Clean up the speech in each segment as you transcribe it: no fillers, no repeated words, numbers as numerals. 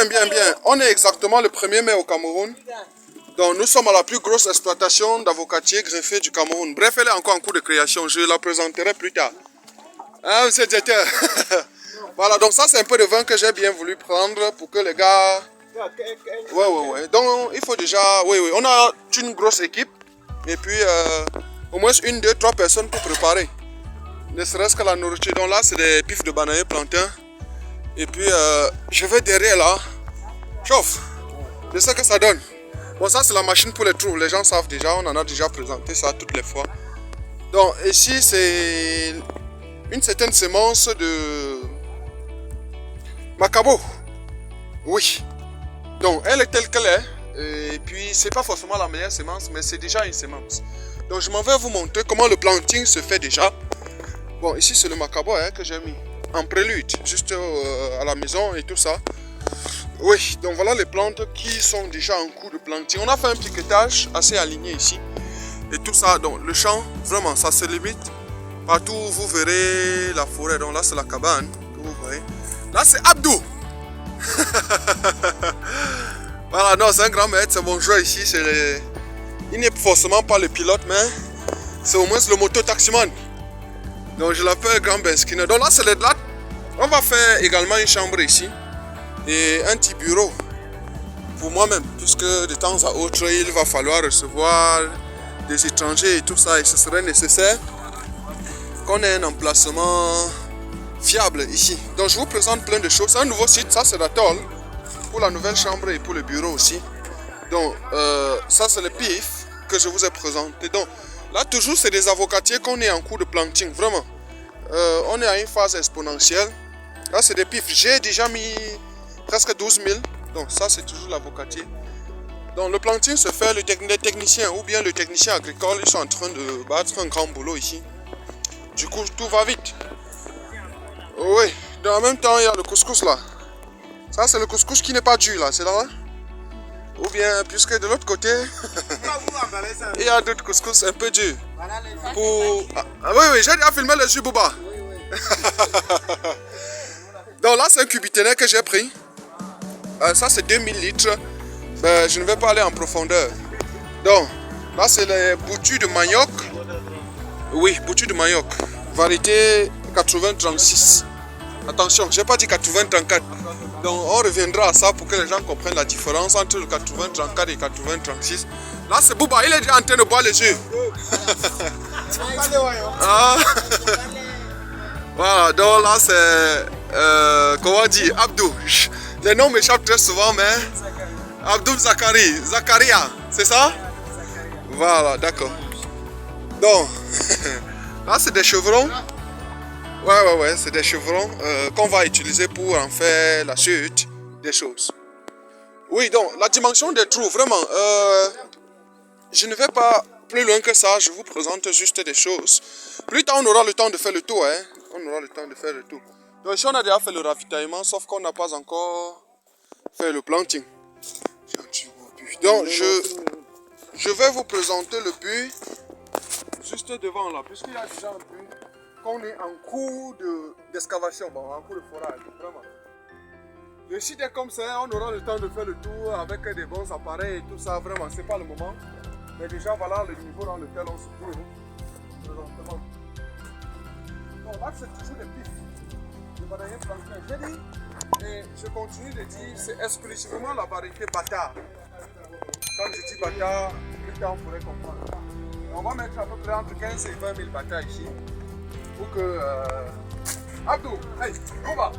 Bien, bien, bien. On est exactement le 1er mai au Cameroun. Donc nous sommes à la plus grosse exploitation d'avocatiers greffés du Cameroun. Bref, elle est encore en cours de création. Je la présenterai plus tard. Hein, monsieur le directeur? Voilà, donc ça c'est un peu de vin que j'ai bien voulu prendre pour que les gars... Ouais. Donc il faut déjà... Oui. On a une grosse équipe. Et puis au moins 1, 2, 3 personnes pour préparer. Ne serait-ce que la nourriture. Donc là c'est des pifs de bananier plantain. Et puis je vais derrière là. Chauffe. Je sais que ça donne. Bon, ça c'est la machine pour les trous. Les gens savent déjà. On en a déjà présenté ça toutes les fois. Donc ici c'est une certaine semence de macabo. Oui. Donc elle est telle qu'elle est. Et puis c'est pas forcément la meilleure semence, mais c'est déjà une semence. Donc je m'en vais vous montrer comment le planting se fait déjà. Bon, ici c'est le macabo que j'ai mis en prélude, juste à la maison et tout ça. Oui, donc voilà les plantes qui sont déjà en cours de planting. On a fait un piquetage assez aligné ici. Et tout ça, donc le champ, vraiment, ça se limite. Partout, vous verrez la forêt. Donc là, c'est la cabane que vous voyez. Là, c'est Abdou. Voilà, non, c'est un grand maître, c'est mon joueur ici. Il n'est forcément pas le pilote, mais c'est au moins le moto-taximan. Donc je l'appelle Grand Benskiner. Donc là, c'est les lattes. On va faire également une chambre ici. Et un petit bureau pour moi-même, puisque de temps à autre il va falloir recevoir des étrangers et tout ça, et ce serait nécessaire qu'on ait un emplacement fiable ici. Donc je vous présente plein de choses. C'est un nouveau site, ça c'est la tôle pour la nouvelle chambre et pour le bureau aussi. Donc ça c'est le pif que je vous ai présenté. Donc là toujours c'est des avocatiers qu'on est en cours de planting, vraiment. On est à une phase exponentielle. Là c'est des pifs, j'ai déjà mis presque 12 000, donc ça c'est toujours l'avocatier. Donc le planting se fait, les techniciens ou bien le technicien agricole, ils sont en train de battre un grand boulot ici. Du coup tout va vite. Oui, en même temps il y a le couscous là. Ça c'est le couscous qui n'est pas dur là, c'est là. Ou bien puisque de l'autre côté, il y a d'autres couscous un peu durs. Pour... oui, j'ai déjà filmé les yeux Bouba. Donc là c'est un cubiténaire que j'ai pris. Ça c'est 2000 litres. Ben, je ne vais pas aller en profondeur. Donc là c'est les boutures de manioc. Oui, boutures de manioc. Variété 80-36. Attention, j'ai pas dit 80-34. Donc on reviendra à ça pour que les gens comprennent la différence entre le 80-34 et 80-36. Là c'est Bouba, il est déjà en train de boire les yeux. Ah. Voilà, donc là c'est comment dire, Abdou. Les noms m'échappent très souvent, mais Abdou Zakaria, c'est ça? Voilà, d'accord. Donc, là c'est des chevrons. Ouais, c'est des chevrons qu'on va utiliser pour en faire la suite des choses. Oui, donc la dimension des trous, vraiment, je ne vais pas plus loin que ça, je vous présente juste des choses. Plus tard, on aura le temps de faire le tour, hein. On aura le temps de faire le tour. Donc ici, on a déjà fait le ravitaillement, sauf qu'on n'a pas encore fait le planting. Donc, je vais vous présenter le but juste devant là, puisqu'il y a déjà un but qu'on est en cours d'excavation, en cours de forage, vraiment. Le site est comme ça, on aura le temps de faire le tour avec des bons appareils et tout ça, vraiment, c'est pas le moment. Mais déjà, voilà le niveau dans lequel on se trouve présentement. Donc là, c'est toujours des pifs. Je vais rien planter. J'ai dit, et je continue de dire, c'est exclusivement la variété bâtard. Quand je dis bâtard, plus tard on pourrait comprendre. On va mettre à peu près entre 15 et 20 000 bâtards ici. Pour que... Abdou, hey, on va.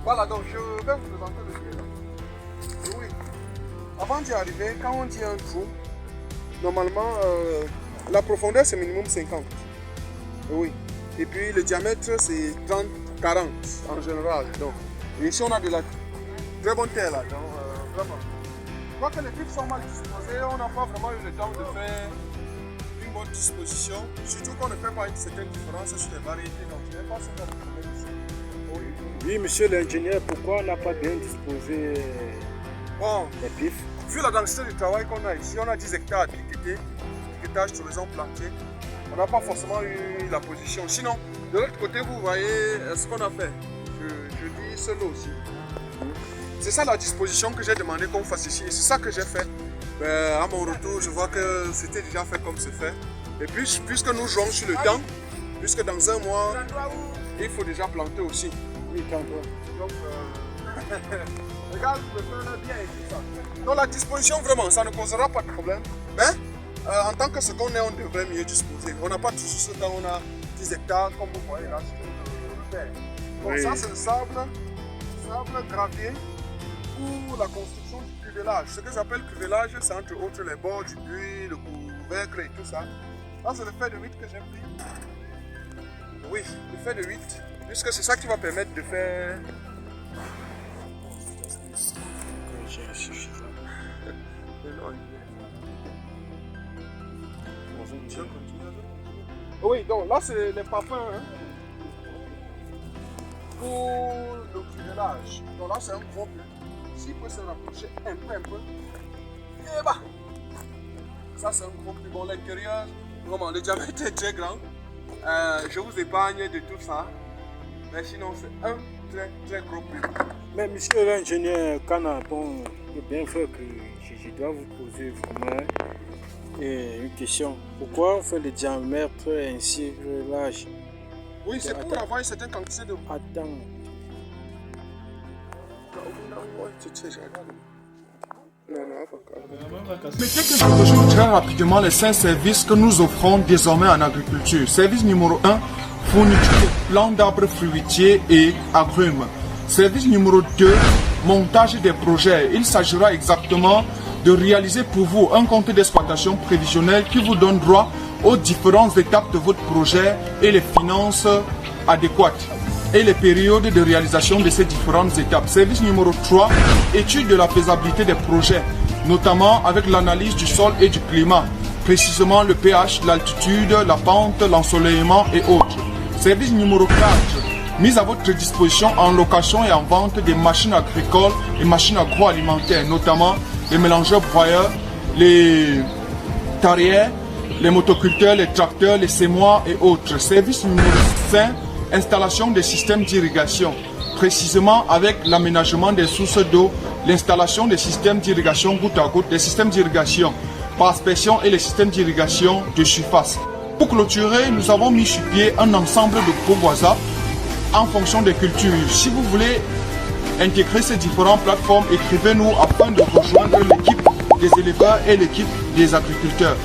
Voilà, donc je vais vous présenter le lieu là. Oui. Avant d'y arriver, quand on dit un trou, normalement, la profondeur c'est minimum 50. Oui. Et puis le diamètre c'est 30-40 en général. Donc, et ici on a de la très bonne terre là. Donc, vraiment. Je crois que les pipes sont mal disposés. On n'a pas vraiment eu le temps de faire une bonne disposition. Surtout qu'on ne fait pas une certaine différence sur les variétés. Donc, je n'ai pas ce genre de problème ici. Oui, monsieur l'ingénieur, pourquoi on n'a pas bien disposé les pifs? Vu la densité du travail qu'on a ici, on a 10 hectares d'étiquetés, étiquetage sur les plantiers. On n'a pas forcément eu la position. Sinon, de l'autre côté, vous voyez ce qu'on a fait. Je dis seul aussi. C'est ça la disposition que j'ai demandé qu'on fasse ici. C'est ça que j'ai fait. À mon retour, je vois que c'était déjà fait comme c'est fait. Et puis, puisque nous jouons sur le temps, puisque dans un mois, il faut déjà planter aussi. Oui, quand même. Donc, regarde, je peux faire bien et tout ça. Donc la disposition, vraiment, ça ne causera pas de problème. Mais en tant que ce qu'on est, on devrait mieux disposer. On n'a pas toujours ce temps, on a 10 hectares, comme vous voyez là, sur le terre. Donc Oui. ça, c'est le sable gravier pour la construction du cuvelage. Ce que j'appelle cuvelage, c'est entre autres les bords du puits, le couvercle et tout ça. Là, c'est le fer de 8 que j'ai pris. Oui, le fer de 8, puisque c'est ça qui va permettre de faire... Oui, donc là c'est les parfums hein, pour le cuvelage. Donc là c'est un gros peu. S'il peut se rapprocher un peu. Et bah, ça c'est un gros peu. Bon, l'intérieur, vraiment le diamètre est très grand. Je vous épargne de tout ça. Mais sinon c'est un très gros peu. Mais monsieur l'ingénieur Kana, bon, le bien fait que je dois vous poser vraiment une question. Pourquoi on fait le diamètre ainsi large? Oui, c'est pour avoir une certaine quantité de... Attends. Mettez quelque chose très rapidement les 5 services que nous offrons désormais en agriculture. Service numéro 1, fourniture de plants d'arbres fruitiers et agrumes. Service numéro 2, montage des projets. Il s'agira exactement de réaliser pour vous un compte d'exploitation prévisionnel qui vous donne droit aux différentes étapes de votre projet et les finances adéquates et les périodes de réalisation de ces différentes étapes. Service numéro 3, étude de la faisabilité des projets, notamment avec l'analyse du sol et du climat, précisément le pH, l'altitude, la pente, l'ensoleillement et autres. Service numéro 4, mise à votre disposition en location et en vente des machines agricoles et machines agroalimentaires, notamment les mélangeurs broyeurs, les tarières, les motoculteurs, les tracteurs, les semoirs et autres. Service numéro 5, installation des systèmes d'irrigation, précisément avec l'aménagement des sources d'eau, l'installation des systèmes d'irrigation goutte à goutte, des systèmes d'irrigation par aspersion et les systèmes d'irrigation de surface. Pour clôturer, nous avons mis sur pied un ensemble de pourvoisins en fonction des cultures. Si vous voulez intégrer ces différentes plateformes, écrivez-nous afin de rejoindre l'équipe des éleveurs et l'équipe des agriculteurs.